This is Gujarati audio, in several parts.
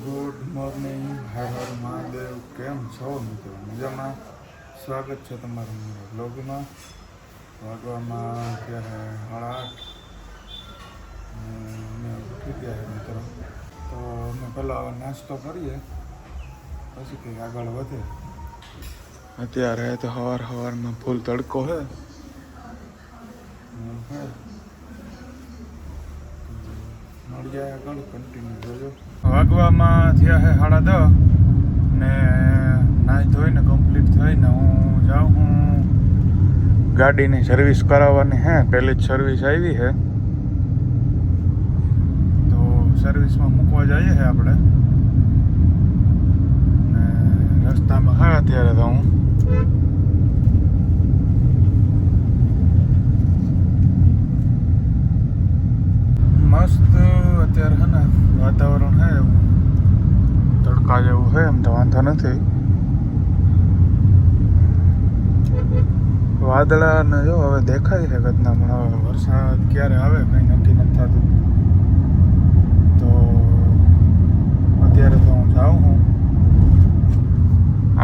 Good morning, Har Har Mahadev. કેમ છો મિત્રો? મજામાં? સ્વાગત છે તમારું મારા બ્લોગમાં. વાગવામાં અત્યારે 8:30 અમે ઉઠી ગયા છે મિત્રો. તો અમે પહેલાં નાસ્તો કરીએ પછી કંઈક આગળ વધે. અત્યારે તો સવારમાં ફૂલ તડકો છે. મળીએ આગળ, કન્ટિન્યુ જોજો. વાગવામાં થયા છે 10:30 ને નાહી ધોઈને કમ્પ્લીટ થઈને હું જાઉં હું ગાડીની સર્વિસ કરાવવાની હે. પહેલી જ સર્વિસ આવી છે તો સર્વિસમાં મૂકવા જઈએ છે આપણે. ને રસ્તામાં હા અત્યારે તો હું મસ્ત અત્યારે છે ને વાતાવરણ છે એવું તડકા જેવું છે. એમ તો વાંધો નથી. વાદળા ને જો હવે દેખાય છે કદના, પણ હવે વરસાદ ક્યારે આવે કંઈ નક્કી નથી થતું. તો અત્યારે તો હું જાઉં છું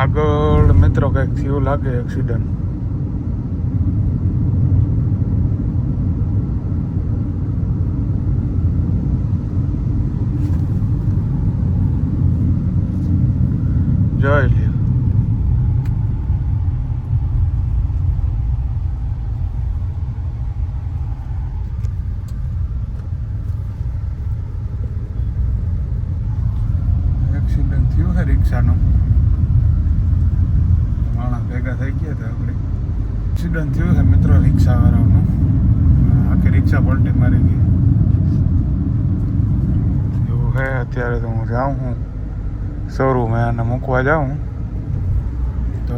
આગળ. મિત્રો કંઈક થયું લાગે એક્સિડન્ટ. જોઈ લ્યો. એક્સિડન્ટ થયું છે રિક્ષાનું. માણસ ભેગા થઈ ગયા હતા આપણે. એક્સિડન્ટ થયું છે મિત્રો રિક્ષાવાળાનું. આખી રિક્ષા પલટી મારી ગઈ એવું છે. અત્યારે તો હું જાઉં છું શોરૂમ એને મૂકવા જાઉં. તો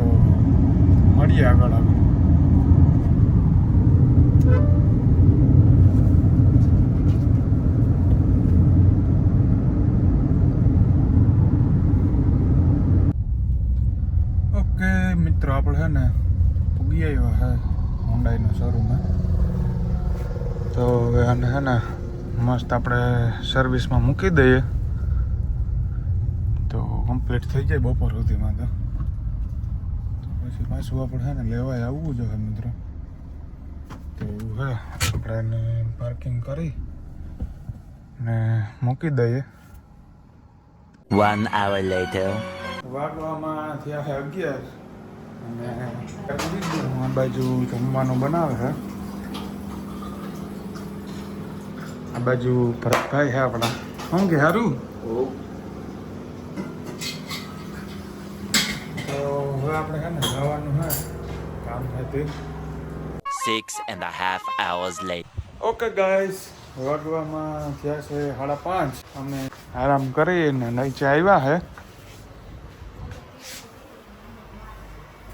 મળીએ આગળ આગળ. ઓકે મિત્રો, આપણે છે ને પૂગી આવ્યા છે હોન્ડાઈનો શોરૂમમાં. તો હવે આને છે ને મસ્ત આપણે સર્વિસમાં મૂકી દઈએ તો કમ્પ્લીટ થઈ જાય બપોર સુધીમાં. તો પછી પાછું આપણે છે ને લેવાય આવવું જોઈએ મિત્રો. તો એવું છે, આપણે એને પાર્કિંગ કરી ને મૂકી દઈએ. 1 hour later. વાગવામાં થયા છે 11 અને આ બાજુ જમવાનું બનાવે છે. આ બાજુ ભરતભાઈ છે આપણા. શું કે સારું? તો હવે આપણે છે ને જવાનું છે કામ ખાતે. 6.5 hours later. ઓકે ગાઈસ, વાગવામાં થયા છે 5:30. અમે આરામ કરીને નીચે આવ્યા છે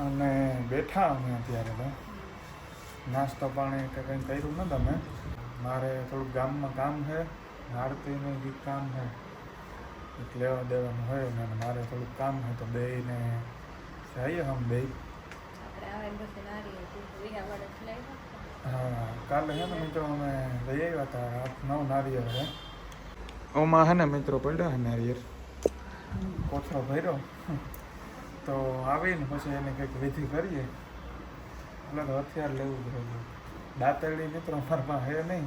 અને બેઠા અમે અત્યારે. તો નાસ્તો પાણી કે કંઈ કર્યું ન તમે. મારે થોડુંક ગામમાં કામ છે, આરતીનું જે કામ છે એક લેવા દેવાનું હોય ને મારે થોડુંક કામ છે. તો બેયને જઈએ અમે બે. હા, કાલે છે ને મિત્રો અમે લઈ આવ્યા હતા 8-9 નારિયેળ છે. ઓમાં છે ને મિત્રો પડ્યા છે નારિયેળ, કોથળો ભર્યો. તો આવીને પછી એને કંઈક વિધિ કરીએ. એટલે તો હથિયાર લેવું જોઈએ. દાંતરડી મિત્રો મારા પાસે હે નહીં,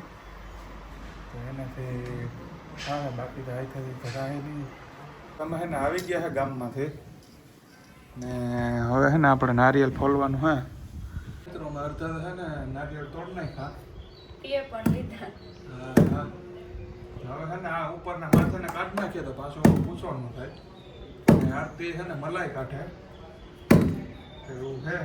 તો એનાથી હા, બાકી તો હાથેથી ભરાય નહીં. તમે છે ને આવી ગયા છે ગામમાંથી ને હવે છે ને આપણે નારિયેળ ફોલવાનું હે. મિત્રો અડધા છે ને નારિયેળ તોડ નાખ્યા. હા, હવે છે ને આ ઉપરના માથાને કાઢી નાખીએ તો પાછું પૂછવાનું થાય. અને આરતી છે ને મલાઈ કાઢે એવું છે.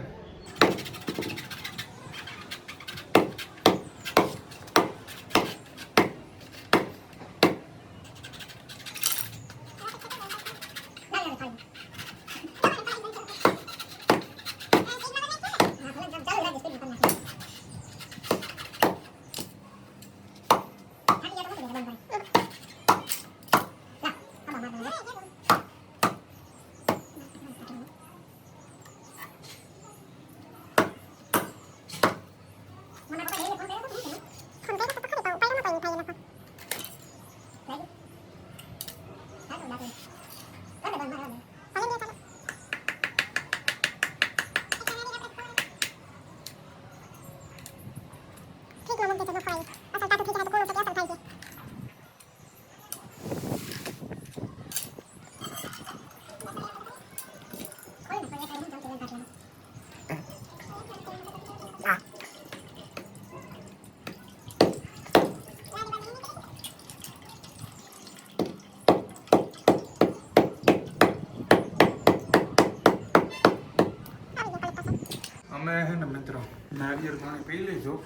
અમે હે ને મિત્રો નારિયેળ પાણી પી લીધું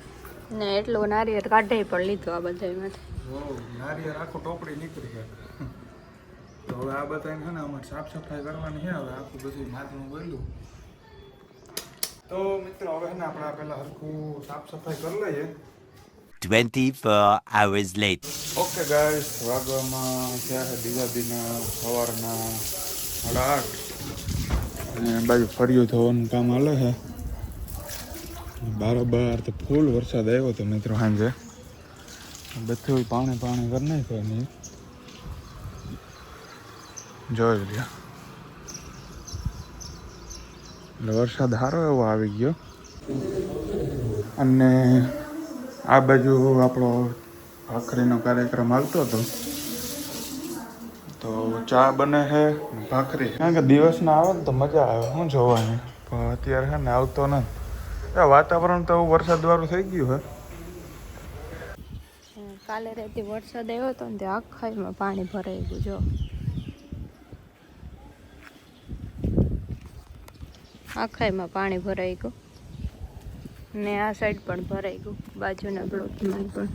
ને એટલું નારિયેળ કાઢે પણ લીધું આ બધામાંથી. નારિયેળ આખું ટોપડી નીકળી ગયા. તો હવે આ બધાને છે ને અમારે સાફ સફાઈ કરવાની છે. હવે આખું બધું માથું બોલ્યું તો મિત્રો હવે ને આપણે પેલા હરખું સાફ સફાઈ કરી લઈએ. 24 hours later. ઓકે ગાઈસ, વાગવામાં થયા છે બીજા દિના સવારના 8:30 અને બાજુ ફર્યું થવાનું કામ હાલે છે. બારોબાર તો ફૂલ વરસાદ આવ્યો હતો મિત્રો. સાંજે બધું પાણી કરી નાખ્યો નહીં જોઈ લ્યો. એટલે વરસાદ સારો એવો આવી ગયો. અને આ બાજુ આપણો ભાખરીનો કાર્યક્રમ હાલતો હતો તો ચા બને છે ભાખરી. કારણ કે દિવસના આવે ને તો મજા આવે શું જોવાની, પણ અત્યારે છે ને આવતો નથી. વાતાવરણ તો વરસાદ વાળું થઈ ગયું છે. કાલે રાતે વરસાદ આવ્યો હતો ને તે આખાઈમાં પાણી ભરાઈ ગયું. જો આખાઈમાં પાણી ભરાઈ ગયું ને આ સાઈડ પણ ભરાઈ ગયું, બાજુના બ્લોકમાં પણ.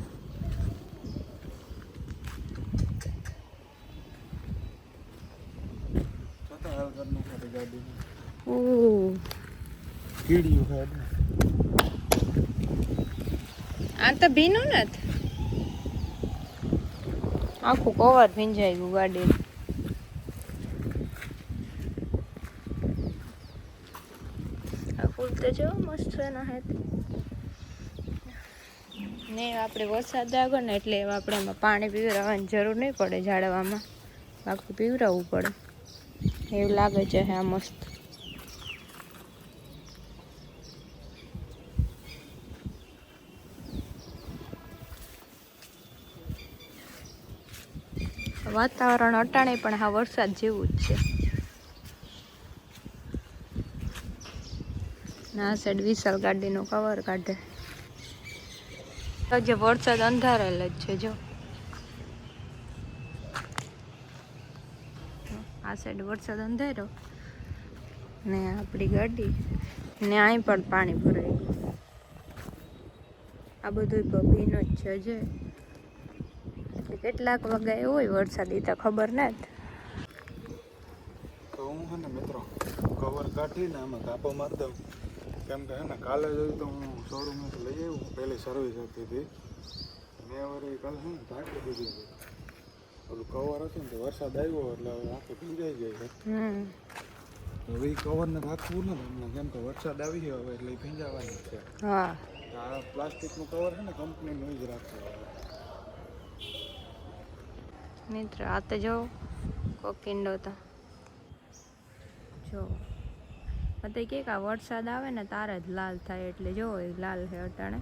આ તો ભીનું નથી, આખું કવર ભીંજાઈ ગયું ગાડી. આ ફૂલ તો જો મસ્ત ના હે ને. આપણે વરસાદ આવ્યો ને એટલે આપણે એમાં પાણી પીવડાવવાની જરૂર નહીં પડે ઝાડવામાં, બાકી પીવડાવવું પડે એવું લાગે છે. હા મસ્ત. વાતાવરણ અટાણે પણ હા વરસાદ જેવું જ છે. ના સાઈડ વિશાલ ગાડીનો કવર કાઢે. જે વરસાદ અંધારેલ જ છે. જો આ સાઈડ વરસાદ અંધારો ને આપણી ગાડી ને અહીં પણ પાણી ભરાઈ ગયું. આ બધું ભીનું જ છે. જે કેટલાક વાગ્યા હોય વરસાદ એ તો ખબર નથી. તો હું છે ને મિત્રો કવર કાઢીને આમાં કાપો મારી દઉં, કેમ કે હે ને કાલે જોયું તો હું શોરૂમથી લઈ આવ્યું. પહેલી સર્વિસ હતી હતી મેં વળી કાલે છે ને ઢાંકી દીધી હતી. ઓલું કવર હતું ને તો વરસાદ આવ્યો એટલે આખું ભીંજાઈ ગઈ છે. હવે એ કવરને રાખવું ને તમને, કેમ કે વરસાદ આવી ગયો હવે એટલે એ ભીંજાવાની છે. હા, આ પ્લાસ્ટિકનું કવર છે ને કંપનીનું જ રાખવું. મિત્ર આ તો જો કોકિંડો તો જો તે કે વરસાદ આવે ને તારે જ લાલ થાય એટલે જો લાલ છે અટાણે.